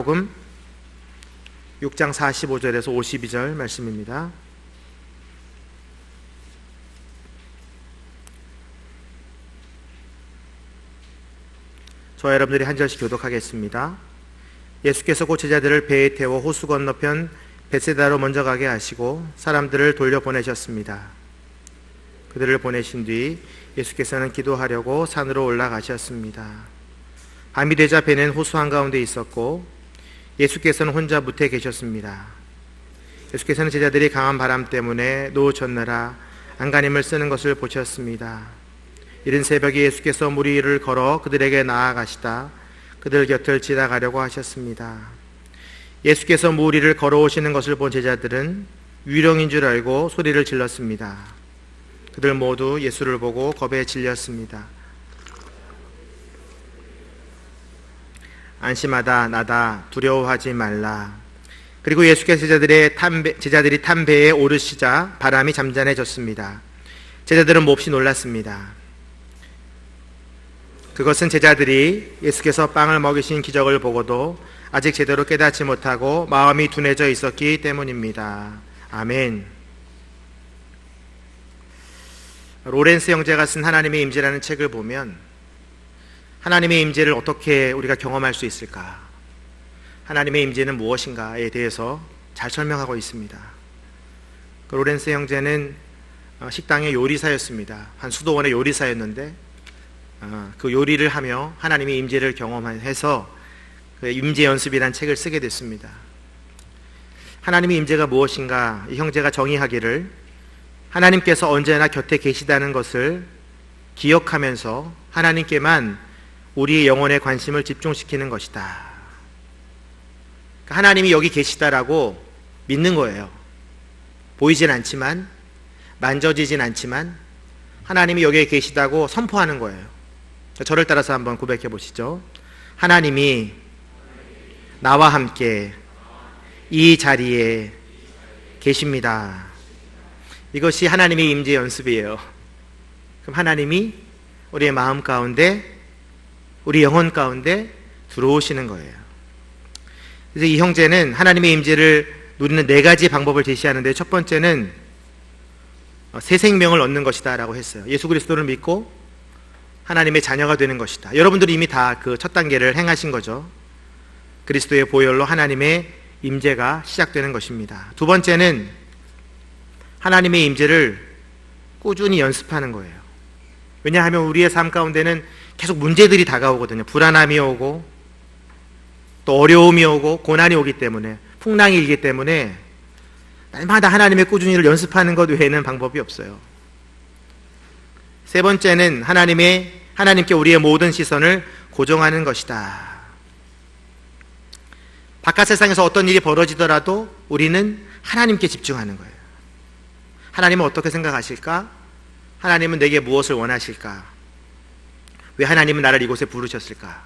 마가복음 6장 45절에서 52절 말씀입니다. 저와 여러분들이 한 절씩 교독하겠습니다. 예수께서 곧 제자들을 배에 태워 호수 건너편 벳세다로 먼저 가게 하시고 사람들을 돌려보내셨습니다. 그들을 보내신 뒤 예수께서는 기도하려고 산으로 올라가셨습니다. 밤이 되자 배는 호수 한가운데 있었고 예수께서는 혼자 무태에 계셨습니다. 예수께서는 제자들이 강한 바람 때문에 놓으셨느라 안간힘을 쓰는 것을 보셨습니다. 이른 새벽에 예수께서 물 위를 걸어 그들에게 나아가시다 그들 곁을 지나가려고 하셨습니다. 예수께서 물 위를 걸어오시는 것을 본 제자들은 유령인 줄 알고 소리를 질렀습니다. 그들 모두 예수를 보고 겁에 질렸습니다. 안심하다 나다 두려워하지 말라. 그리고 예수께서 제자들이 탄 배에 오르시자 바람이 잠잠해졌습니다. 제자들은 몹시 놀랐습니다. 그것은 제자들이 예수께서 빵을 먹이신 기적을 보고도 아직 제대로 깨닫지 못하고 마음이 둔해져 있었기 때문입니다. 아멘. 로렌스 형제가 쓴 하나님의 임재라는 책을 보면 하나님의 임재를 어떻게 우리가 경험할 수 있을까? 하나님의 임재는 무엇인가에 대해서 잘 설명하고 있습니다. 그 로렌스 형제는 식당의 요리사였습니다. 한 수도원의 요리사였는데 그 요리를 하며 하나님의 임재를 경험해서 그 임재 연습이라는 책을 쓰게 됐습니다. 하나님의 임재가 무엇인가 이 형제가 정의하기를 하나님께서 언제나 곁에 계시다는 것을 기억하면서 하나님께만 우리의 영혼의 관심을 집중시키는 것이다. 하나님이 여기 계시다라고 믿는 거예요. 보이진 않지만, 만져지진 않지만 하나님이 여기에 계시다고 선포하는 거예요. 저를 따라서 한번 고백해 보시죠. 하나님이 나와 함께 이 자리에 계십니다. 이것이 하나님의 임재 연습이에요. 그럼 하나님이 우리의 마음 가운데, 우리 영혼 가운데 들어오시는 거예요. 그래서 이 형제는 하나님의 임재를 누리는 4가지 방법을 제시하는데, 첫 번째는 새 생명을 얻는 것이다 라고 했어요. 예수 그리스도를 믿고 하나님의 자녀가 되는 것이다. 여러분들이 이미 다 그 첫 단계를 행하신 거죠. 그리스도의 보혈로 하나님의 임재가 시작되는 것입니다. 두 번째는 하나님의 임재를 꾸준히 연습하는 거예요. 왜냐하면 우리의 삶 가운데는 계속 문제들이 다가오거든요. 불안함이 오고 또 어려움이 오고 고난이 오기 때문에, 풍랑이 일기 때문에 날마다 하나님의 꾸준히를 연습하는 것 외에는 방법이 없어요. 세 번째는 하나님께 우리의 모든 시선을 고정하는 것이다. 바깥 세상에서 어떤 일이 벌어지더라도 우리는 하나님께 집중하는 거예요. 하나님은 어떻게 생각하실까? 하나님은 내게 무엇을 원하실까? 왜 하나님은 나를 이곳에 부르셨을까?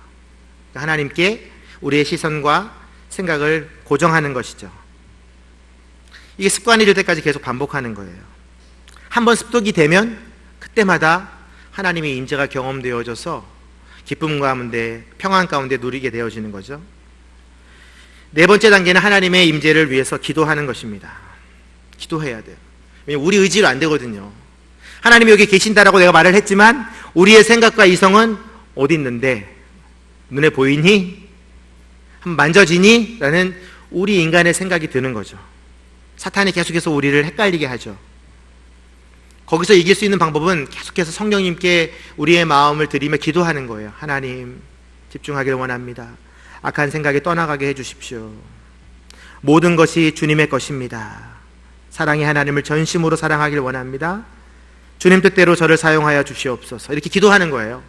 하나님께 우리의 시선과 생각을 고정하는 것이죠. 이게 습관이 될 때까지 계속 반복하는 거예요. 한번 습득이 되면 그때마다 하나님의 임재가 경험되어져서 기쁨 가운데, 평안 가운데 누리게 되어지는 거죠. 네 번째 단계는 하나님의 임재를 위해서 기도하는 것입니다. 기도해야 돼요. 왜냐하면 우리 의지로 안 되거든요. 하나님이 여기 계신다라고 내가 말을 했지만 우리의 생각과 이성은 어디 있는데? 눈에 보이니? 한번 만져지니? 라는 우리 인간의 생각이 드는 거죠. 사탄이 계속해서 우리를 헷갈리게 하죠. 거기서 이길 수 있는 방법은 계속해서 성령님께 우리의 마음을 드리며 기도하는 거예요. 하나님, 집중하기를 원합니다. 악한 생각이 떠나가게 해주십시오. 모든 것이 주님의 것입니다. 사랑의 하나님을 전심으로 사랑하길 원합니다. 주님 뜻대로 저를 사용하여 주시옵소서. 이렇게 기도하는 거예요.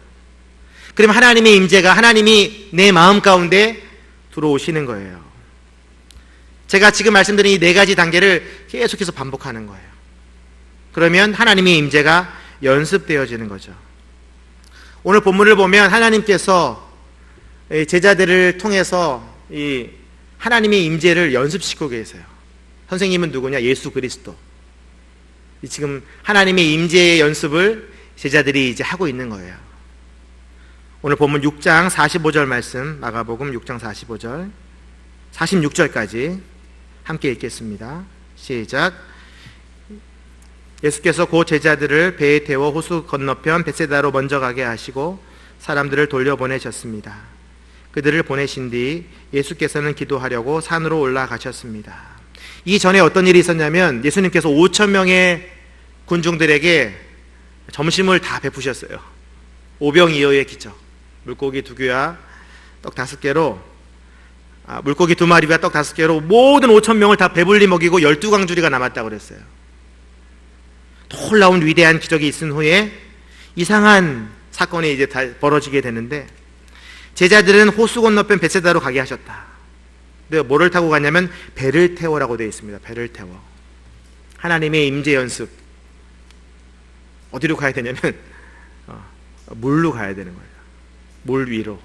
그럼 하나님의 임재가, 하나님이 내 마음 가운데 들어오시는 거예요. 제가 지금 말씀드린 이 4가지 단계를 계속해서 반복하는 거예요. 그러면 하나님의 임재가 연습되어지는 거죠. 오늘 본문을 보면 하나님께서 제자들을 통해서 이 하나님의 임재를 연습시키고 계세요. 선생님은 누구냐? 예수 그리스도. 지금 하나님의 임재의 연습을 제자들이 이제 하고 있는 거예요. 오늘 본문 6장 45절 말씀, 마가복음 6장 45절. 46절까지 함께 읽겠습니다. 시작. 예수께서 곧 제자들을 배에 태워 호수 건너편 벳세다로 먼저 가게 하시고 사람들을 돌려보내셨습니다. 그들을 보내신 뒤 예수께서는 기도하려고 산으로 올라가셨습니다. 이전에 어떤 일이 있었냐면 예수님께서 5,000명의 군중들에게 점심을 다 베푸셨어요. 오병이어의 기적. 물고기 2개와 떡 5개로 물고기 2마리와 떡 5개로 모든 5,000명을 다 배불리 먹이고 12광주리가 남았다고 그랬어요. 놀라운 위대한 기적이 있은 후에 이상한 사건이 이제 다 벌어지게 되는데 제자들은 호수 건너편 벳세다로 가게 하셨다. 근데 뭐를 타고 가냐면 배를 태워라고 되어 있습니다. 배를 태워. 하나님의 임재 연습. 어디로 가야 되냐면 물로 가야 되는 거예요. 물 위로.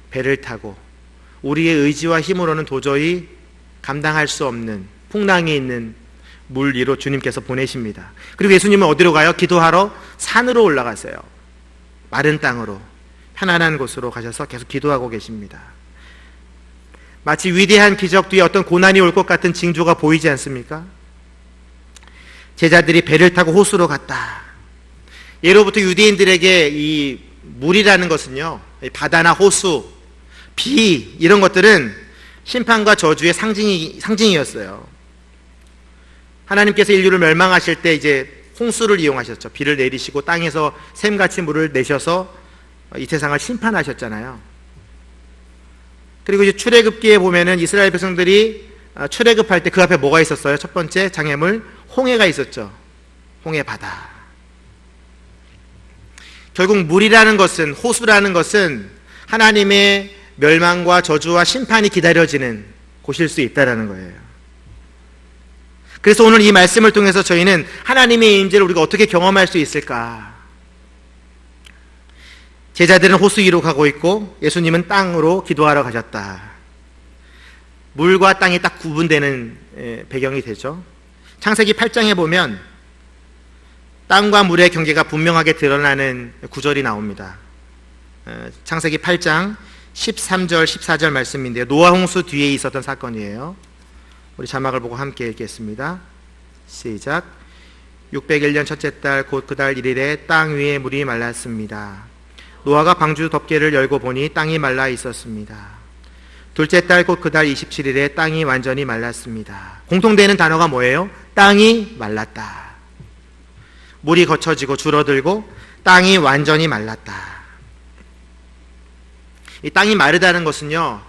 배를 타고 우리의 의지와 힘으로는 도저히 감당할 수 없는 풍랑이 있는 물 위로 주님께서 보내십니다. 그리고 예수님은 어디로 가요? 기도하러 산으로 올라가세요. 마른 땅으로 편안한 곳으로 가셔서 계속 기도하고 계십니다. 마치 위대한 기적 뒤에 어떤 고난이 올 것 같은 징조가 보이지 않습니까? 제자들이 배를 타고 호수로 갔다. 예로부터 유대인들에게 이 물이라는 것은요, 바다나 호수, 비 이런 것들은 심판과 저주의 상징이었어요. 하나님께서 인류를 멸망하실 때 이제 홍수를 이용하셨죠. 비를 내리시고 땅에서 샘같이 물을 내셔서 이 세상을 심판하셨잖아요. 그리고 이제 출애굽기에 보면은 이스라엘 백성들이 출애굽할 때 그 앞에 뭐가 있었어요? 첫 번째 장애물 홍해가 있었죠. 홍해 바다. 결국 물이라는 것은, 호수라는 것은 하나님의 멸망과 저주와 심판이 기다려지는 곳일 수 있다는 거예요. 그래서 오늘 이 말씀을 통해서 저희는 하나님의 임재를 우리가 어떻게 경험할 수 있을까? 제자들은 호수 위로 가고 있고 예수님은 땅으로 기도하러 가셨다. 물과 땅이 딱 구분되는 배경이 되죠. 창세기 8장에 보면 땅과 물의 경계가 분명하게 드러나는 구절이 나옵니다. 창세기 8장 13절 14절 말씀인데요. 노아 홍수 뒤에 있었던 사건이에요. 우리 자막을 보고 함께 읽겠습니다. 시작. 601년 첫째 달 곧 그 달 1일에 땅 위에 물이 말랐습니다. 노아가 방주 덮개를 열고 보니 땅이 말라 있었습니다. 둘째 달 곧 그 달 27일에 땅이 완전히 말랐습니다. 공통되는 단어가 뭐예요? 땅이 말랐다. 물이 거쳐지고 줄어들고 땅이 완전히 말랐다. 이 땅이 마르다는 것은요,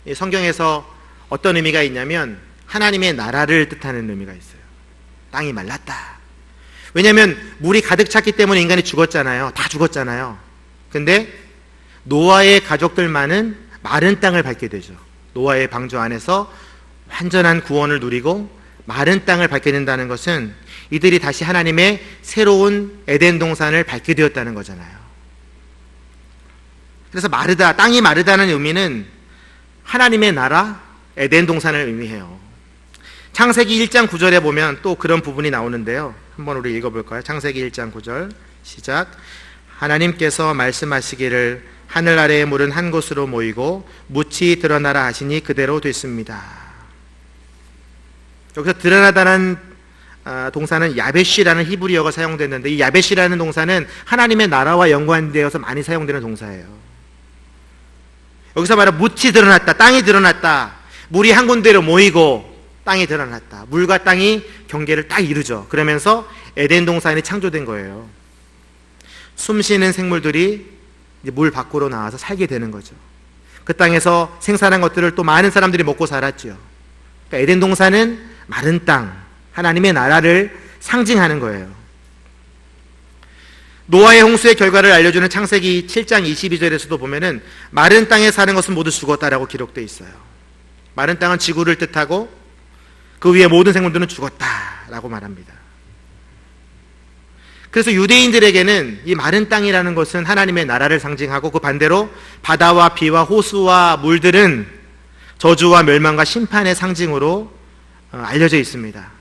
이 성경에서 어떤 의미가 있냐면 하나님의 나라를 뜻하는 의미가 있어요. 땅이 말랐다. 왜냐하면 물이 가득 찼기 때문에 인간이 죽었잖아요. 다 죽었잖아요. 근데 노아의 가족들만은 마른 땅을 밟게 되죠. 노아의 방주 안에서 완전한 구원을 누리고 마른 땅을 밟게 된다는 것은 이들이 다시 하나님의 새로운 에덴 동산을 밟게 되었다는 거잖아요. 그래서 마르다, 땅이 마르다는 의미는 하나님의 나라, 에덴 동산을 의미해요. 창세기 1장 9절에 보면 또 그런 부분이 나오는데요. 한번 우리 읽어볼까요? 창세기 1장 9절 시작. 하나님께서 말씀하시기를 하늘 아래의 물은 한 곳으로 모이고 묻이 드러나라 하시니 그대로 됐습니다. 여기서 드러나다는 동사는 야베시라는 히브리어가 사용됐는데 이 야베시라는 동사는 하나님의 나라와 연관되어서 많이 사용되는 동사예요. 여기서 말하는 묻이 드러났다, 땅이 드러났다, 물이 한 군데로 모이고 땅이 드러났다. 물과 땅이 경계를 딱 이루죠. 그러면서 에덴 동산이 창조된 거예요. 숨쉬는 생물들이 이제 물 밖으로 나와서 살게 되는 거죠. 그 땅에서 생산한 것들을 또 많은 사람들이 먹고 살았죠. 그러니까 에덴 동산은 마른 땅, 하나님의 나라를 상징하는 거예요. 노아의 홍수의 결과를 알려주는 창세기 7장 22절에서도 보면은 마른 땅에 사는 것은 모두 죽었다라고 기록되어 있어요. 마른 땅은 지구를 뜻하고 그 위에 모든 생물들은 죽었다라고 말합니다. 그래서 유대인들에게는 이 마른 땅이라는 것은 하나님의 나라를 상징하고 그 반대로 바다와 비와 호수와 물들은 저주와 멸망과 심판의 상징으로 알려져 있습니다.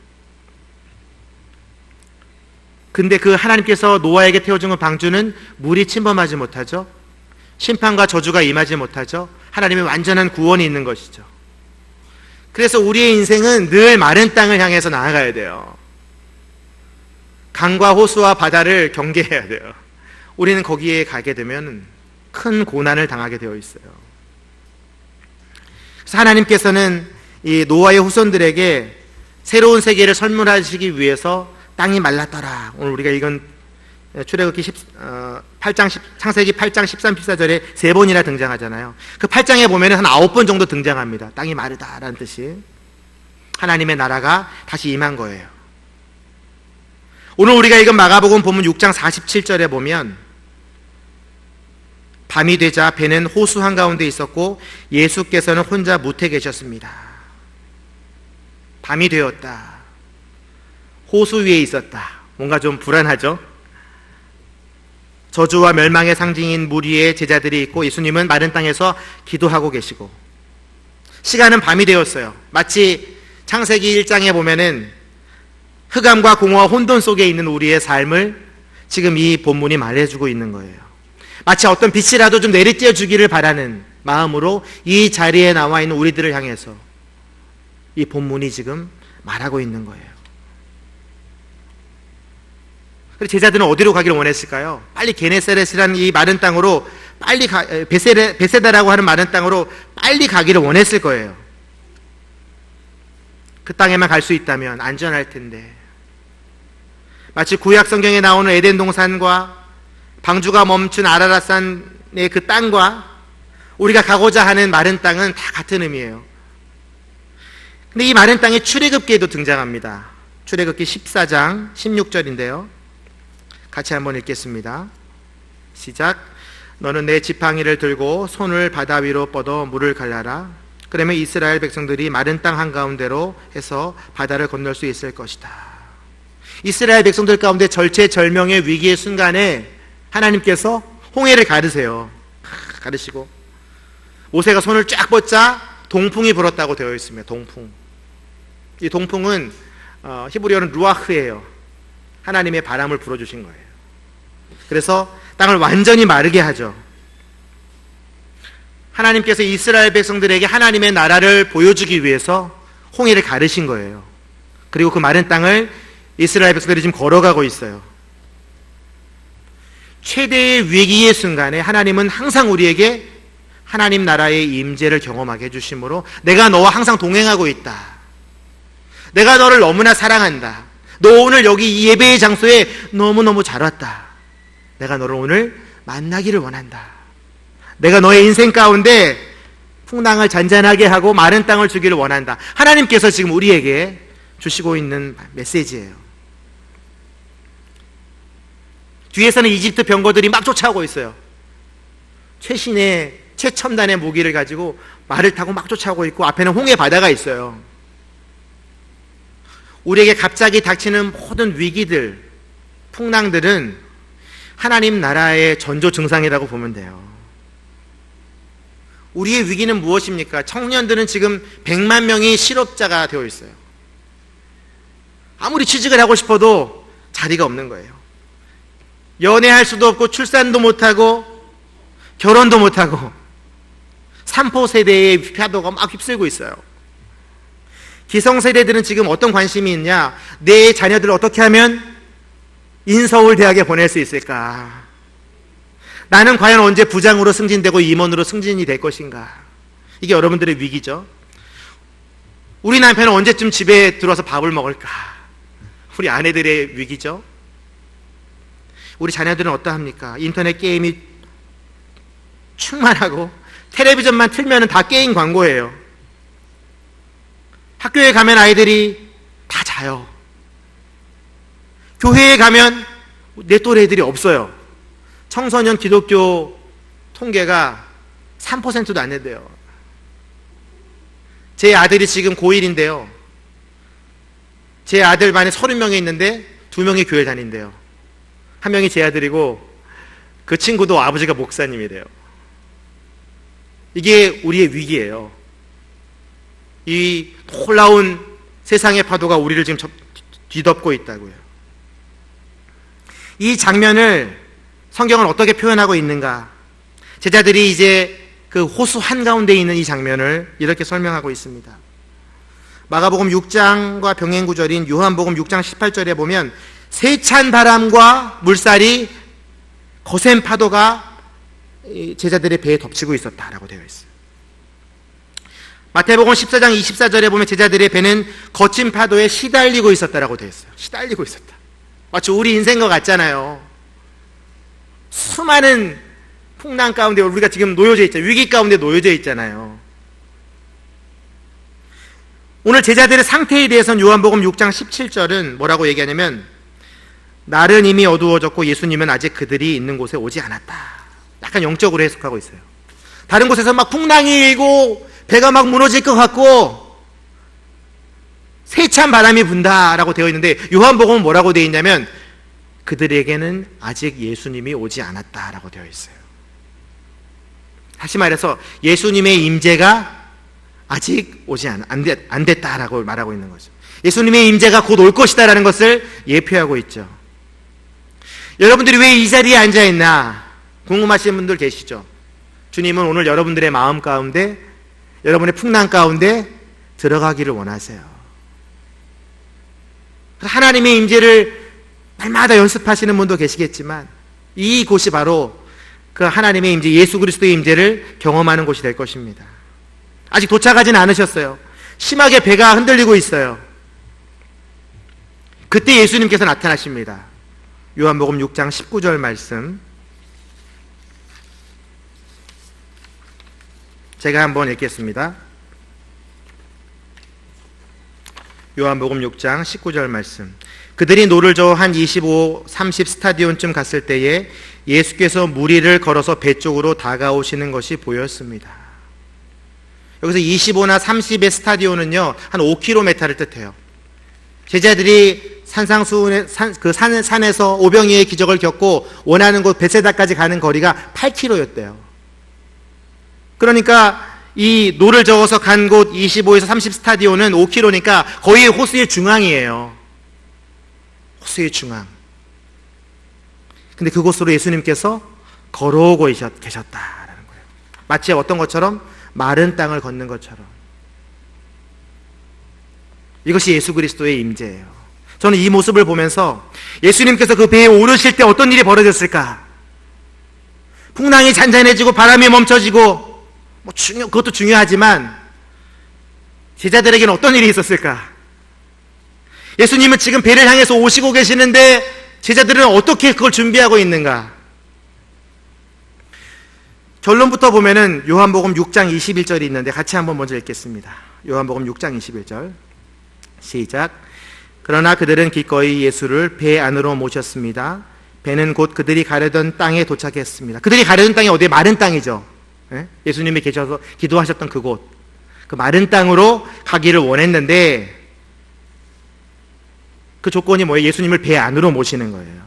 근데 그 하나님께서 노아에게 태워준 방주는 물이 침범하지 못하죠. 심판과 저주가 임하지 못하죠. 하나님의 완전한 구원이 있는 것이죠. 그래서 우리의 인생은 늘 마른 땅을 향해서 나아가야 돼요. 강과 호수와 바다를 경계해야 돼요. 우리는 거기에 가게 되면 큰 고난을 당하게 되어 있어요. 그래서 하나님께서는 이 노아의 후손들에게 새로운 세계를 선물하시기 위해서 땅이 말랐더라. 오늘 우리가 읽은 출애굽기 8장 창세기 8장 13, 14절에 3번이나 등장하잖아요. 그 8장에 보면 한 9번 정도 등장합니다. 땅이 마르다라는 뜻이. 하나님의 나라가 다시 임한 거예요. 오늘 우리가 읽은 마가복음 본문 6장 47절에 보면 밤이 되자 배는 호수 한가운데 있었고 예수께서는 혼자 무태 계셨습니다. 밤이 되었다. 호수 위에 있었다. 뭔가 좀 불안하죠? 저주와 멸망의 상징인 물 위에 제자들이 있고 예수님은 마른 땅에서 기도하고 계시고 시간은 밤이 되었어요. 마치 창세기 1장에 보면은 흑암과 공허와 혼돈 속에 있는 우리의 삶을 지금 이 본문이 말해주고 있는 거예요. 마치 어떤 빛이라도 좀 내리쬐어 주기를 바라는 마음으로 이 자리에 나와 있는 우리들을 향해서 이 본문이 지금 말하고 있는 거예요. 그래서 제자들은 어디로 가기를 원했을까요? 빨리 게네사렛이라는 이 마른 땅으로 빨리 베세다라고 하는 마른 땅으로 빨리 가기를 원했을 거예요. 그 땅에만 갈 수 있다면 안전할 텐데. 마치 구약 성경에 나오는 에덴 동산과 방주가 멈춘 아라랏산의 그 땅과 우리가 가고자 하는 마른 땅은 다 같은 의미예요. 근데 이 마른 땅이 출애굽기에도 등장합니다. 출애굽기 14장 16절인데요. 같이 한번 읽겠습니다. 시작. 너는 내 지팡이를 들고 손을 바다 위로 뻗어 물을 갈라라. 그러면 이스라엘 백성들이 마른 땅 한가운데로 해서 바다를 건널 수 있을 것이다. 이스라엘 백성들 가운데 절체절명의 위기의 순간에 하나님께서 홍해를 가르세요. 가르시고 모세가 손을 쫙 뻗자 동풍이 불었다고 되어 있습니다. 동풍. 이 동풍은 히브리어는 루아흐예요. 하나님의 바람을 불어주신 거예요. 그래서 땅을 완전히 마르게 하죠. 하나님께서 이스라엘 백성들에게 하나님의 나라를 보여주기 위해서 홍해를 가르신 거예요. 그리고 그 마른 땅을 이스라엘 백성들이 지금 걸어가고 있어요. 최대의 위기의 순간에 하나님은 항상 우리에게 하나님 나라의 임재를 경험하게 해주심으로 내가 너와 항상 동행하고 있다. 내가 너를 너무나 사랑한다. 너 오늘 여기 이 예배의 장소에 너무너무 잘 왔다. 내가 너를 오늘 만나기를 원한다. 내가 너의 인생 가운데 풍랑을 잔잔하게 하고 마른 땅을 주기를 원한다. 하나님께서 지금 우리에게 주시고 있는 메시지예요. 뒤에서는 이집트 병거들이 막 쫓아오고 있어요. 최신의 최첨단의 무기를 가지고 말을 타고 막 쫓아오고 있고 앞에는 홍해 바다가 있어요. 우리에게 갑자기 닥치는 모든 위기들, 풍랑들은 하나님 나라의 전조 증상이라고 보면 돼요. 우리의 위기는 무엇입니까? 청년들은 지금 100만 명이 실업자가 되어 있어요. 아무리 취직을 하고 싶어도 자리가 없는 거예요. 연애할 수도 없고 출산도 못하고 결혼도 못하고 3포 세대의 파도가 막 휩쓸고 있어요. 기성세대들은 지금 어떤 관심이 있냐? 내 자녀들을 어떻게 하면 인서울대학에 보낼 수 있을까? 나는 과연 언제 부장으로 승진되고 임원으로 승진이 될 것인가? 이게 여러분들의 위기죠. 우리 남편은 언제쯤 집에 들어와서 밥을 먹을까? 우리 아내들의 위기죠. 우리 자녀들은 어떠합니까? 인터넷 게임이 충만하고 텔레비전만 틀면 다 게임 광고예요. 학교에 가면 아이들이 다 자요. 교회에 가면 내 또래 애들이 없어요. 청소년 기독교 통계가 3%도 안 된대요. 제 아들이 지금 고1인데요. 제 아들 반에 30명이 있는데 2명이 교회 다닌대요. 한 명이 제 아들이고 그 친구도 아버지가 목사님이래요. 이게 우리의 위기예요. 이 놀라운 세상의 파도가 우리를 지금 뒤덮고 있다고요. 이 장면을 성경은 어떻게 표현하고 있는가? 제자들이 이제 그 호수 한가운데 있는 이 장면을 이렇게 설명하고 있습니다. 마가복음 6장과 병행 구절인 요한복음 6장 18절에 보면 세찬 바람과 물살이 거센 파도가 제자들의 배에 덮치고 있었다라고 되어 있어요. 마태복음 14장 24절에 보면 제자들의 배는 거친 파도에 시달리고 있었다라고 되어 있어요. 시달리고 있었다. 마치 우리 인생과 같잖아요. 수많은 풍랑 가운데 우리가 지금 놓여져 있잖아요. 위기 가운데 놓여져 있잖아요. 오늘 제자들의 상태에 대해서는 요한복음 6장 17절은 뭐라고 얘기하냐면 날은 이미 어두워졌고 예수님은 아직 그들이 있는 곳에 오지 않았다. 약간 영적으로 해석하고 있어요. 다른 곳에서 막 풍랑이 일고 배가 막 무너질 것 같고 세찬 바람이 분다라고 되어 있는데 요한복음은 뭐라고 되어 있냐면 그들에게는 아직 예수님이 오지 않았다라고 되어 있어요. 다시 말해서 예수님의 임재가 아직 오지 안 됐다라고 말하고 있는 거죠. 예수님의 임재가 곧 올 것이다라는 것을 예표하고 있죠. 여러분들이 왜 이 자리에 앉아있나 궁금하신 분들 계시죠? 주님은 오늘 여러분들의 마음 가운데 여러분의 풍랑 가운데 들어가기를 원하세요. 하나님의 임재를 날마다 연습하시는 분도 계시겠지만 이곳이 바로 그 하나님의 임재, 예수 그리스도의 임재를 경험하는 곳이 될 것입니다. 아직 도착하진 않으셨어요. 심하게 배가 흔들리고 있어요. 그때 예수님께서 나타나십니다. 요한복음 6장 19절 말씀 제가 한번 읽겠습니다. 요한복음 6장 19절 말씀. 그들이 노를 저어 한 25, 30 스타디온쯤 갔을 때에 예수께서 무리를 걸어서 배 쪽으로 다가오시는 것이 보였습니다. 여기서 25나 30의 스타디온은요 한 5km를 뜻해요. 제자들이 산에서 오병이의 기적을 겪고 원하는 곳 베세다까지 가는 거리가 8km였대요. 그러니까 이 노를 저어서 간 곳 25에서 30 스타디온은 5km니까 거의 호수의 중앙이에요. 호수의 중앙. 근데 그곳으로 예수님께서 걸어오고 계셨다라는 거예요. 마치 어떤 것처럼? 마른 땅을 걷는 것처럼. 이것이 예수 그리스도의 임재예요. 저는 이 모습을 보면서 예수님께서 그 배에 오르실 때 어떤 일이 벌어졌을까? 풍랑이 잔잔해지고 바람이 멈춰지고 그것도 중요하지만 제자들에게는 어떤 일이 있었을까? 예수님은 지금 배를 향해서 오시고 계시는데 제자들은 어떻게 그걸 준비하고 있는가? 결론부터 보면은 요한복음 6장 21절이 있는데 같이 한번 먼저 읽겠습니다. 요한복음 6장 21절 시작. 그러나 그들은 기꺼이 예수를 배 안으로 모셨습니다. 배는 곧 그들이 가려던 땅에 도착했습니다. 그들이 가려던 땅이 어디에? 마른 땅이죠. 예수님이 계셔서 기도하셨던 그곳, 그 마른 땅으로 가기를 원했는데 그 조건이 뭐예요? 예수님을 배 안으로 모시는 거예요.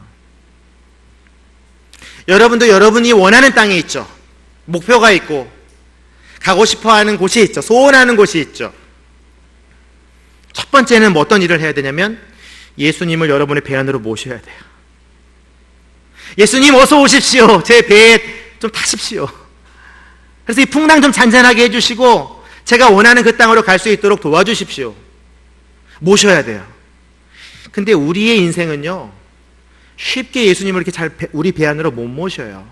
여러분도 여러분이 원하는 땅에 있죠. 목표가 있고 가고 싶어하는 곳이 있죠. 소원하는 곳이 있죠. 첫 번째는 뭐 어떤 일을 해야 되냐면 예수님을 여러분의 배 안으로 모셔야 돼요. 예수님 어서 오십시오. 제 배에 좀 타십시오. 그래서 이 풍랑 좀 잔잔하게 해주시고 제가 원하는 그 땅으로 갈 수 있도록 도와주십시오. 모셔야 돼요. 근데 우리의 인생은요 쉽게 예수님을 이렇게 우리 배 안으로 못 모셔요.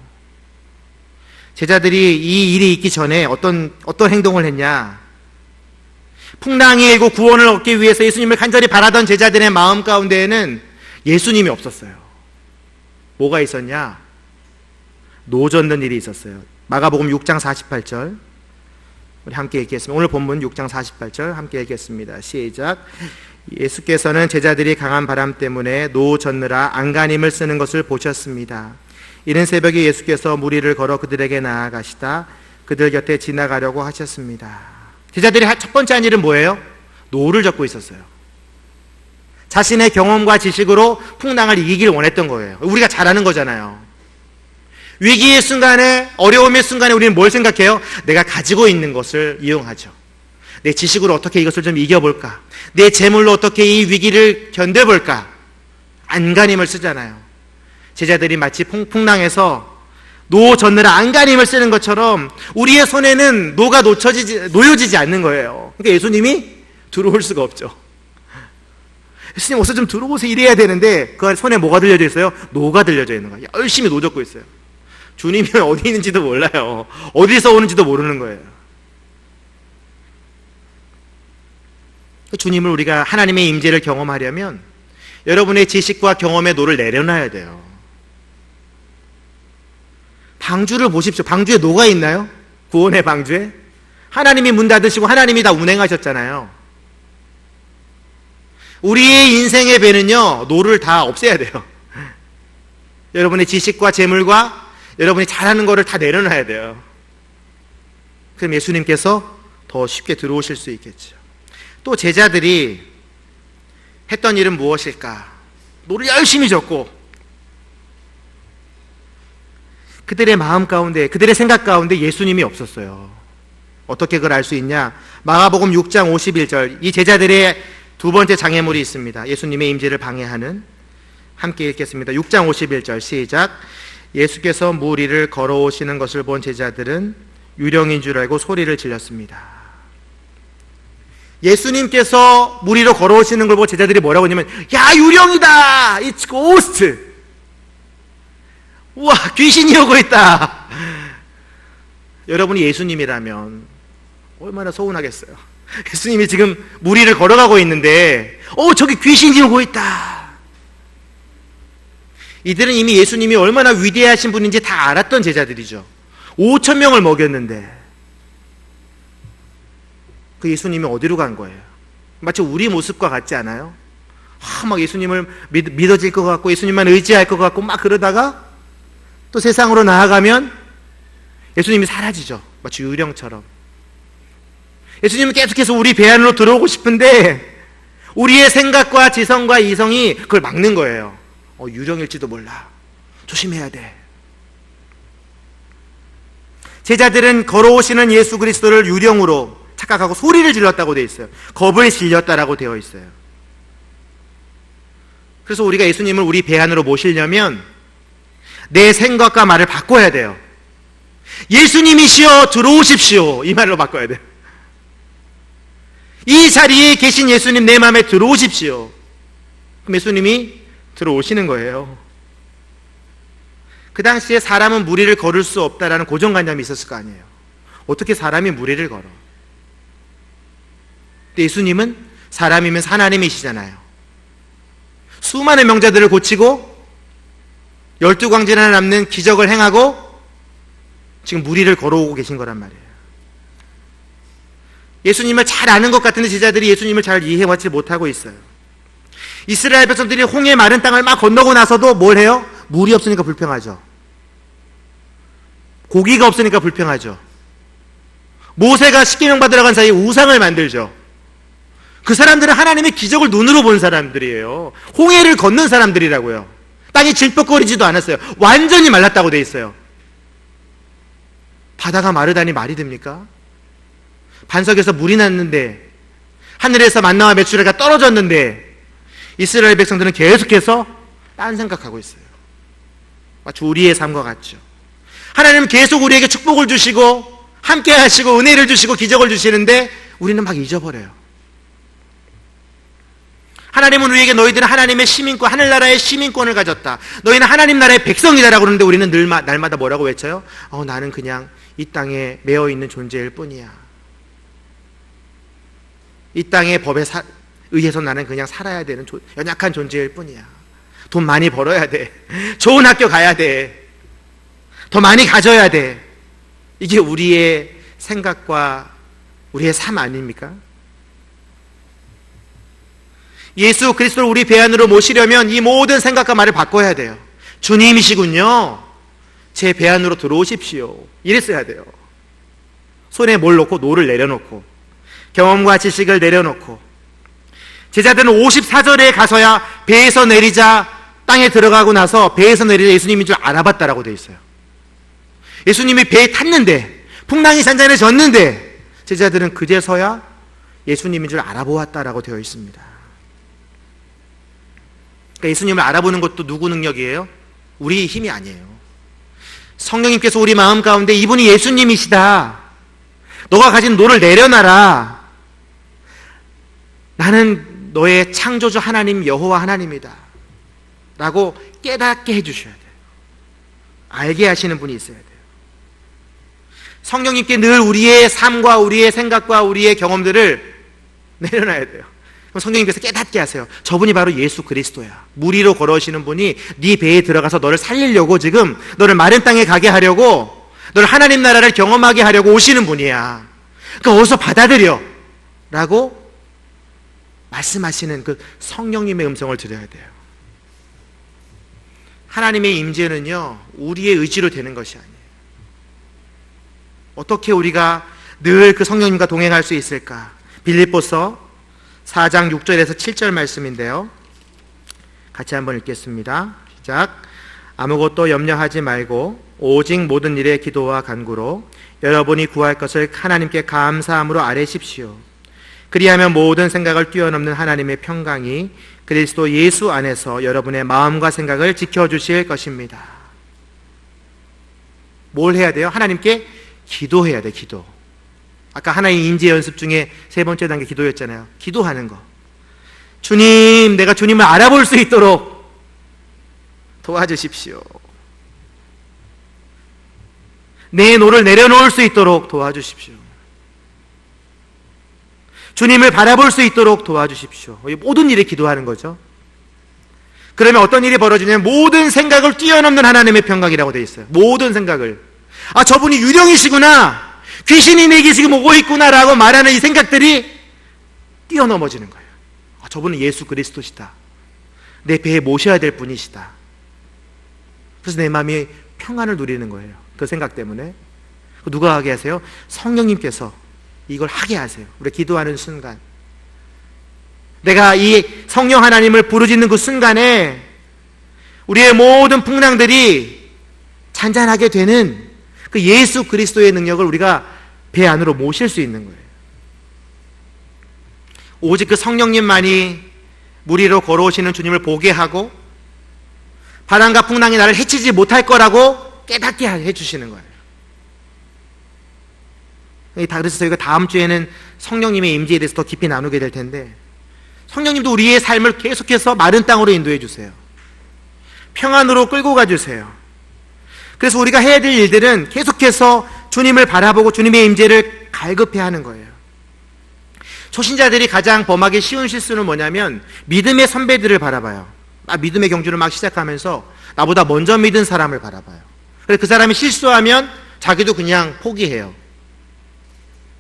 제자들이 이 일이 있기 전에 어떤 행동을 했냐? 풍랑이 일고 구원을 얻기 위해서 예수님을 간절히 바라던 제자들의 마음 가운데에는 예수님이 없었어요. 뭐가 있었냐? 노젓는 일이 있었어요. 마가복음 6장 48절 우리 함께 읽겠습니다. 오늘 본문 6장 48절 함께 읽겠습니다. 시작. 예수께서는 제자들이 강한 바람 때문에 노젓느라 안간힘을 쓰는 것을 보셨습니다. 이른 새벽에 예수께서 무리를 걸어 그들에게 나아가시다 그들 곁에 지나가려고 하셨습니다. 제자들이 첫 번째 한 일은 뭐예요? 노를 젓고 있었어요. 자신의 경험과 지식으로 풍랑을 이기길 원했던 거예요. 우리가 잘하는 거잖아요. 위기의 순간에, 어려움의 순간에 우리는 뭘 생각해요? 내가 가지고 있는 것을 이용하죠. 내 지식으로 어떻게 이것을 좀 이겨볼까? 내 재물로 어떻게 이 위기를 견뎌볼까? 안간힘을 쓰잖아요. 제자들이 마치 풍랑에서 노 젓느라 안간힘을 쓰는 것처럼 우리의 손에는 노가 놓여지지 않는 거예요. 그러니까 예수님이 들어올 수가 없죠. 예수님 어서 좀 들어오세요 이래야 되는데 그 손에 뭐가 들려져 있어요? 노가 들려져 있는 거예요. 열심히 노 젓고 있어요. 주님이 어디 있는지도 몰라요. 어디서 오는지도 모르는 거예요. 주님을 우리가 하나님의 임재를 경험하려면 여러분의 지식과 경험의 노를 내려놔야 돼요. 방주를 보십시오. 방주에 노가 있나요? 구원의 방주에? 하나님이 문 닫으시고 하나님이 다 운행하셨잖아요. 우리의 인생의 배는요, 노를 다 없애야 돼요. 여러분의 지식과 재물과 여러분이 잘하는 거를 다 내려놔야 돼요. 그럼 예수님께서 더 쉽게 들어오실 수 있겠죠. 또 제자들이 했던 일은 무엇일까? 노를 열심히 젓고 그들의 마음 가운데, 그들의 생각 가운데 예수님이 없었어요. 어떻게 그걸 알 수 있냐? 마가복음 6장 51절, 이 제자들의 두 번째 장애물이 있습니다. 예수님의 임재를 방해하는. 함께 읽겠습니다. 6장 51절 시작. 예수께서 물 위를 걸어오시는 것을 본 제자들은 유령인 줄 알고 소리를 질렀습니다. 예수님께서 물 위로 걸어오시는 걸 보고 제자들이 뭐라고 했냐면, 야, 유령이다! It's ghost! 우와, 귀신이 오고 있다! 여러분이 예수님이라면 얼마나 서운하겠어요. 예수님이 지금 물 위를 걸어가고 있는데 저기 귀신이 오고 있다. 이들은 이미 예수님이 얼마나 위대하신 분인지 다 알았던 제자들이죠. 5,000명을 먹였는데 그 예수님이 어디로 간 거예요? 마치 우리 모습과 같지 않아요? 막 예수님을 믿어질 것 같고 예수님만 의지할 것 같고 막 그러다가 또 세상으로 나아가면 예수님이 사라지죠. 마치 유령처럼. 예수님은 계속해서 우리 배 안으로 들어오고 싶은데 우리의 생각과 지성과 이성이 그걸 막는 거예요. 유령일지도 몰라. 조심해야 돼. 제자들은 걸어오시는 예수 그리스도를 유령으로 착각하고 소리를 질렀다고 되어 있어요. 겁을 질렸다라고 되어 있어요. 그래서 우리가 예수님을 우리 배 안으로 모시려면 내 생각과 말을 바꿔야 돼요. 예수님이시여 들어오십시오, 이 말로 바꿔야 돼요. 이 자리에 계신 예수님 내 마음에 들어오십시오. 그럼 예수님이 들어오시는 거예요. 그 당시에 사람은 물 위를 걸을 수 없다라는 고정관념이 있었을 거 아니에요. 어떻게 사람이 물 위를 걸어? 근데 예수님은 사람이면 하나님이시잖아요. 수많은 명자들을 고치고 12광지나 남는 기적을 행하고 지금 물 위를 걸어오고 계신 거란 말이에요. 예수님을 잘 아는 것 같은데 제자들이 예수님을 잘 이해하지 못하고 있어요. 이스라엘 백성들이 홍해 마른 땅을 막 건너고 나서도 뭘 해요? 물이 없으니까 불평하죠. 고기가 없으니까 불평하죠. 모세가 십계명 받으러 간 사이에 우상을 만들죠. 그 사람들은 하나님의 기적을 눈으로 본 사람들이에요. 홍해를 건넌 사람들이라고요. 땅이 질퍽거리지도 않았어요. 완전히 말랐다고 돼 있어요. 바다가 마르다니 말이 됩니까? 반석에서 물이 났는데, 하늘에서 만나와 메추라기가 떨어졌는데 이스라엘 백성들은 계속해서 딴 생각하고 있어요. 마치 우리의 삶과 같죠. 하나님은 계속 우리에게 축복을 주시고 함께 하시고 은혜를 주시고 기적을 주시는데 우리는 막 잊어버려요. 하나님은 우리에게 너희들은 하나님의 시민권, 하늘나라의 시민권을 가졌다. 너희는 하나님 나라의 백성이다라고 그러는데 우리는 날마다 뭐라고 외쳐요? 나는 그냥 이 땅에 매어있는 존재일 뿐이야. 이 땅의 법에 의해서 나는 그냥 살아야 되는 연약한 존재일 뿐이야. 돈 많이 벌어야 돼. 좋은 학교 가야 돼. 더 많이 가져야 돼. 이게 우리의 생각과 우리의 삶 아닙니까? 예수 그리스도를 우리 배 안으로 모시려면 이 모든 생각과 말을 바꿔야 돼요. 주님이시군요. 제 배 안으로 들어오십시오. 이랬어야 돼요. 손에 뭘 놓고 노를 내려놓고 경험과 지식을 내려놓고 제자들은 54절에 가서야 배에서 내리자 땅에 들어가고 나서 배에서 내리자 예수님인 줄 알아봤다라고 되어 있어요. 예수님이 배에 탔는데 풍랑이 잔잔해졌는데 제자들은 그제서야 예수님인 줄 알아보았다라고 되어 있습니다. 그러니까 예수님을 알아보는 것도 누구 능력이에요? 우리 힘이 아니에요. 성령님께서 우리 마음 가운데 이분이 예수님이시다. 너가 가진 노를 내려놔라. 나는 너의 창조주 하나님 여호와 하나님이다 라고 깨닫게 해주셔야 돼요. 알게 하시는 분이 있어야 돼요. 성령님께 늘 우리의 삶과 우리의 생각과 우리의 경험들을 내려놔야 돼요. 그럼 성령님께서 깨닫게 하세요. 저분이 바로 예수 그리스도야. 물 위로 걸어오시는 분이 네 배에 들어가서 너를 살리려고, 지금 너를 마른 땅에 가게 하려고, 너를 하나님 나라를 경험하게 하려고 오시는 분이야. 그러니까 어서 받아들여 라고 말씀하시는 그 성령님의 음성을 들어야 돼요. 하나님의 임재는요, 우리의 의지로 되는 것이 아니에요. 어떻게 우리가 늘 그 성령님과 동행할 수 있을까? 빌립보서 4장 6절에서 7절 말씀인데요, 같이 한번 읽겠습니다. 시작. 아무것도 염려하지 말고 오직 모든 일에 기도와 간구로 여러분이 구할 것을 하나님께 감사함으로 아뢰십시오. 그리하면 모든 생각을 뛰어넘는 하나님의 평강이 그리스도 예수 안에서 여러분의 마음과 생각을 지켜주실 것입니다. 뭘 해야 돼요? 하나님께 기도해야 돼. 기도. 아까 하나의 임재 연습 중에 세 번째 단계 기도였잖아요. 기도하는 거. 주님, 내가 주님을 알아볼 수 있도록 도와주십시오. 내 노를 내려놓을 수 있도록 도와주십시오. 주님을 바라볼 수 있도록 도와주십시오. 모든 일에 기도하는 거죠. 그러면 어떤 일이 벌어지냐면 모든 생각을 뛰어넘는 하나님의 평강이라고 되어 있어요. 모든 생각을. 아, 저분이 유령이시구나, 귀신이 내게 지금 오고 있구나 라고 말하는 이 생각들이 뛰어넘어지는 거예요. 아, 저분은 예수 그리스도시다. 내 배에 모셔야 될 분이시다. 그래서 내 마음이 평안을 누리는 거예요. 그 생각 때문에. 누가 하게 하세요? 성령님께서 이걸 하게 하세요. 우리 기도하는 순간, 내가 이 성령 하나님을 부르짖는 그 순간에 우리의 모든 풍랑들이 잔잔하게 되는 그 예수 그리스도의 능력을 우리가 배 안으로 모실 수 있는 거예요. 오직 그 성령님만이 물 위로 걸어오시는 주님을 보게 하고 바람과 풍랑이 나를 해치지 못할 거라고 깨닫게 해주시는 거예요. 그래서 저희가 다음 주에는 성령님의 임재에 대해서 더 깊이 나누게 될 텐데, 성령님도 우리의 삶을 계속해서 마른 땅으로 인도해 주세요. 평안으로 끌고 가주세요. 그래서 우리가 해야 될 일들은 계속해서 주님을 바라보고 주님의 임재를 갈급해 하는 거예요. 초신자들이 가장 범하기 쉬운 실수는 뭐냐면 믿음의 선배들을 바라봐요. 믿음의 경주를 막 시작하면서 나보다 먼저 믿은 사람을 바라봐요. 그래서 그 사람이 실수하면 자기도 그냥 포기해요.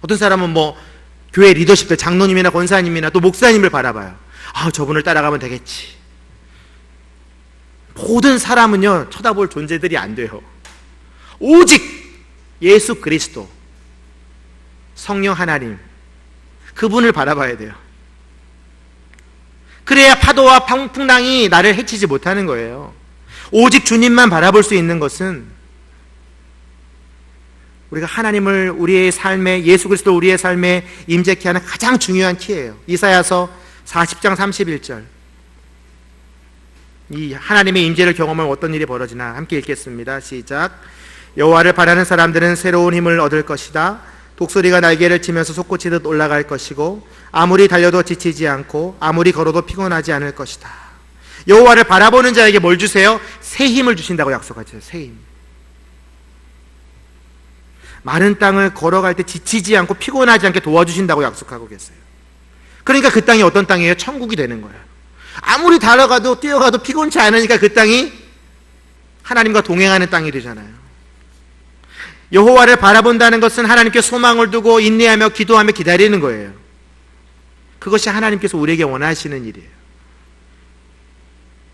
어떤 사람은 교회 리더십들, 장로님이나 권사님이나 또 목사님을 바라봐요. 아, 저분을 따라가면 되겠지. 모든 사람은요, 쳐다볼 존재들이 안 돼요. 오직 예수 그리스도, 성령 하나님, 그분을 바라봐야 돼요. 그래야 파도와 풍랑이 나를 해치지 못하는 거예요. 오직 주님만 바라볼 수 있는 것은 우리가 하나님을 우리의 삶에, 예수 그리스도 우리의 삶에 임재케 하는 가장 중요한 키예요. 이사야서 40장 31절. 이 하나님의 임재를 경험하면 어떤 일이 벌어지나 함께 읽겠습니다. 시작. 여호와를 바라는 사람들은 새로운 힘을 얻을 것이다. 독수리가 날개를 치면서 솟구치듯 올라갈 것이고 아무리 달려도 지치지 않고 아무리 걸어도 피곤하지 않을 것이다. 여호와를 바라보는 자에게 뭘 주세요? 새 힘을 주신다고 약속하죠. 새 힘. 마른 땅을 걸어갈 때 지치지 않고 피곤하지 않게 도와주신다고 약속하고 계세요. 그러니까 그 땅이 어떤 땅이에요? 천국이 되는 거예요. 아무리 달아가도 뛰어가도 피곤치 않으니까 그 땅이 하나님과 동행하는 땅이 되잖아요. 여호와를 바라본다는 것은 하나님께 소망을 두고 인내하며 기도하며 기다리는 거예요. 그것이 하나님께서 우리에게 원하시는 일이에요.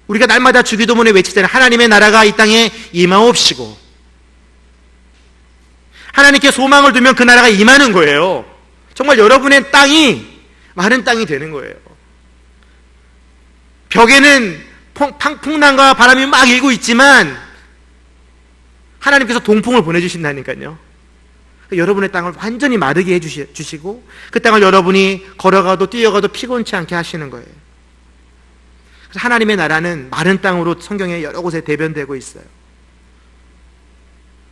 우리가 날마다 주기도문에 외치잖아요. 하나님의 나라가 이 땅에 임하옵시고. 하나님께 소망을 두면 그 나라가 임하는 거예요. 정말 여러분의 땅이 마른 땅이 되는 거예요. 벽에는 풍랑과 바람이 막 일고 있지만 하나님께서 동풍을 보내주신다니까요. 여러분의 땅을 완전히 마르게 해주시고 그 땅을 여러분이 걸어가도 뛰어가도 피곤치 않게 하시는 거예요. 그래서 하나님의 나라는 마른 땅으로 성경에 여러 곳에 대변되고 있어요.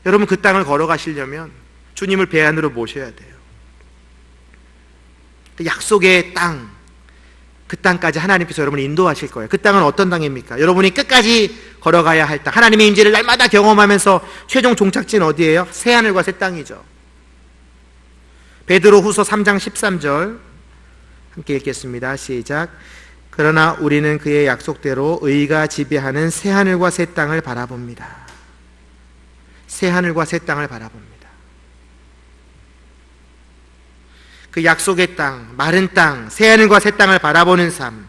여러분 그 땅을 걸어가시려면 주님을 배 안으로 모셔야 돼요. 약속의 땅, 그 땅까지 하나님께서 여러분을 인도하실 거예요. 그 땅은 어떤 땅입니까? 여러분이 끝까지 걸어가야 할 땅, 하나님의 임재를 날마다 경험하면서 최종 종착지는 어디예요? 새하늘과 새 땅이죠. 베드로후서 3장 13절 함께 읽겠습니다. 시작. 그러나 우리는 그의 약속대로 의가 지배하는 새하늘과 새 땅을 바라봅니다. 새하늘과 새 땅을 바라봅니다. 그 약속의 땅, 마른 땅, 새하늘과 새 땅을 바라보는 삶,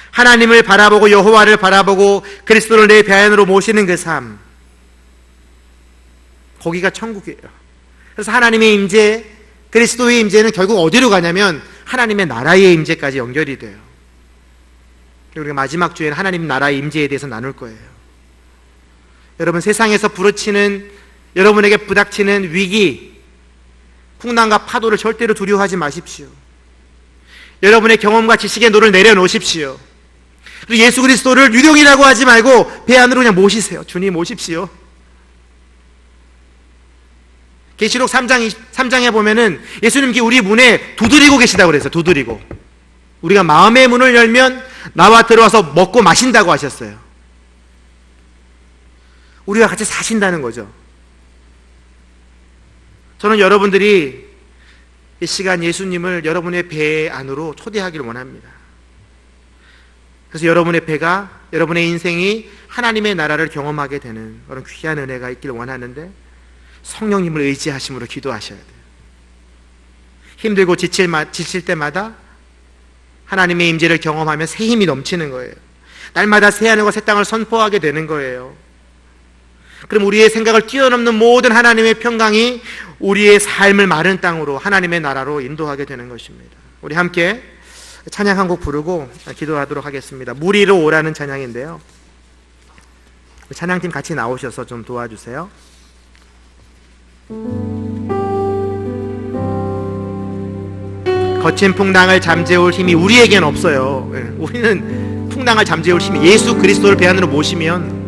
하나님을 바라보고 여호와를 바라보고 그리스도를 내 배안으로 모시는 그 삶, 거기가 천국이에요. 그래서 하나님의 임재, 그리스도의 임재는 결국 어디로 가냐면 하나님의 나라의 임재까지 연결이 돼요. 우리가 마지막 주에는 하나님 나라의 임재에 대해서 나눌 거예요. 여러분, 세상에서 부딪히는, 여러분에게 부닥치는 위기, 풍랑과 파도를 절대로 두려워하지 마십시오. 여러분의 경험과 지식의 노를 내려놓으십시오. 그리고 예수 그리스도를 유령이라고 하지 말고 배 안으로 그냥 모시세요. 주님 모십시오. 계시록 3장에 보면은 예수님께 우리 문에 두드리고 계시다고 그랬어요. 두드리고. 우리가 마음의 문을 열면 나와 들어와서 먹고 마신다고 하셨어요. 우리와 같이 사신다는 거죠. 저는 여러분들이 이 시간 예수님을 여러분의 배 안으로 초대하기를 원합니다. 그래서 여러분의 배가, 여러분의 인생이 하나님의 나라를 경험하게 되는 그런 귀한 은혜가 있기를 원하는데 성령님을 의지하심으로 기도하셔야 돼요. 힘들고 지칠 때마다 하나님의 임재를 경험하면 새 힘이 넘치는 거예요. 날마다 새 하늘과 새 땅을 선포하게 되는 거예요. 그럼 우리의 생각을 뛰어넘는 모든 하나님의 평강이 우리의 삶을 마른 땅으로 하나님의 나라로 인도하게 되는 것입니다. 우리 함께 찬양 한 곡 부르고 기도하도록 하겠습니다. 물 위로 오라는 찬양인데요. 찬양팀 같이 나오셔서 좀 도와주세요. 거친 풍랑을 잠재울 힘이 우리에겐 없어요. 우리는 풍랑을 잠재울 힘이 예수 그리스도를 배 안으로 모시면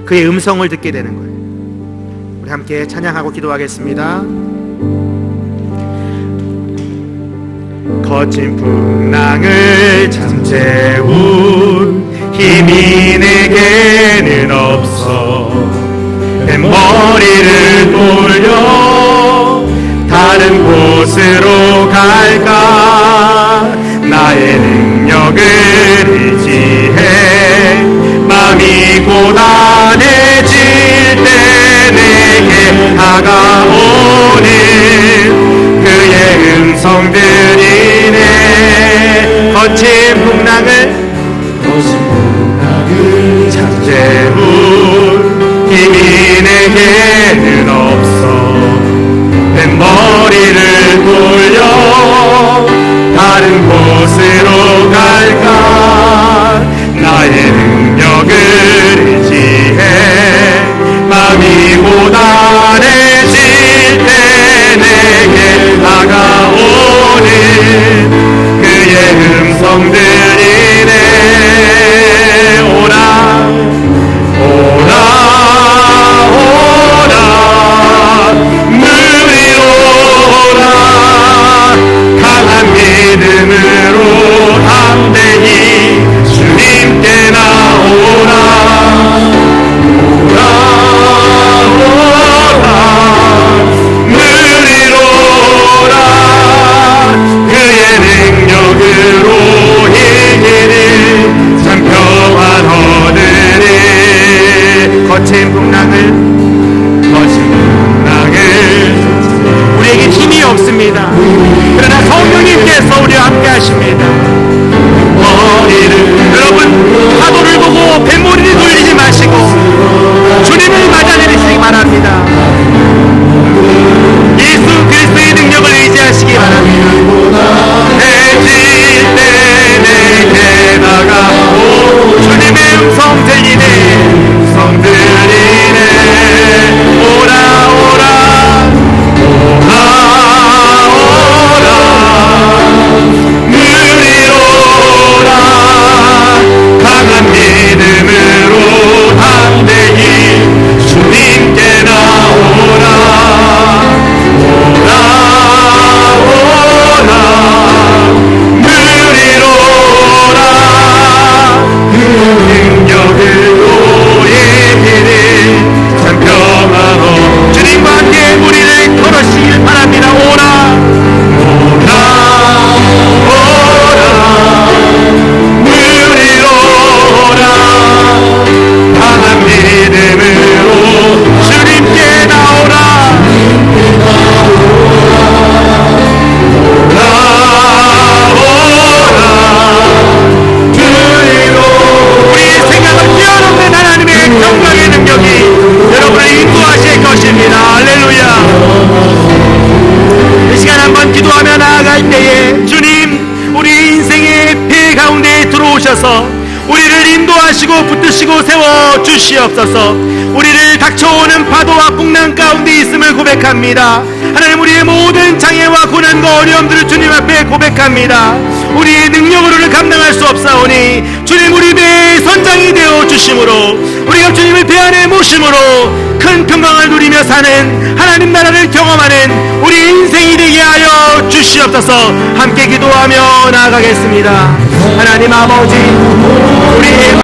그의 음성을 듣게 되는 거예요. 우리 함께 찬양하고 기도하겠습니다. 거친 풍랑을 잠재울 힘이 내게는 없어 뱃머리를 돌려 다른 곳으로 갈까 나의 능력을 의지해 마음이 고단해질 때 내게 다가오는 그의 음성들이네 거친 풍랑을 잠재울 힘이 내게는 없어 뱃머리를 돌려 다른 곳으로 갈까 나의 능력을 의지해 마음이 고단해질 때 내게 다가오는 그의 음성들이네 오라 오라 오라 물 위로 오라 강한 믿음으로 담대히 주님께 나오라 오라 오라 물 위로 오라 그의 능력으로 이기는 참 평안 얻으리 거친 풍랑을 우리에게 힘이 없습니다. 그러나 성령님께서 우리와 함께 하십니다. 여러분 파도를 보고 뱃머리를 돌리지 마시고 주님을 맞아내리시기 바랍니다. 예수 그리스도의 능력을 의지하시기 바랍니다. 해질 때 내게 다가오 주님의 음성 들리네 음성 들리네 오라 오라 오라 오라 물 위로 오라 때에 주님, 우리 인생의 배 가운데 들어오셔서 우리를 인도하시고 붙드시고 세워 주시옵소서. 우리를 닥쳐오는 파도와 풍랑 가운데 있음을 고백합니다. 하나님, 우리의 모든 장애와 고난과 어려움들을 주님 앞에 고백합니다. 우리의 능력으로는 감당할 수 없사오니 주님, 우리 배의 선장이 되어 주심으로 우리가 주님을 배 안에 모심으로 큰 평강을 누리며 사는 하나님 나라를 경험하는 우리 인생이 되게 하여 주시옵소서. 함께 기도하며 나아가겠습니다. 하나님 아버지, 우리의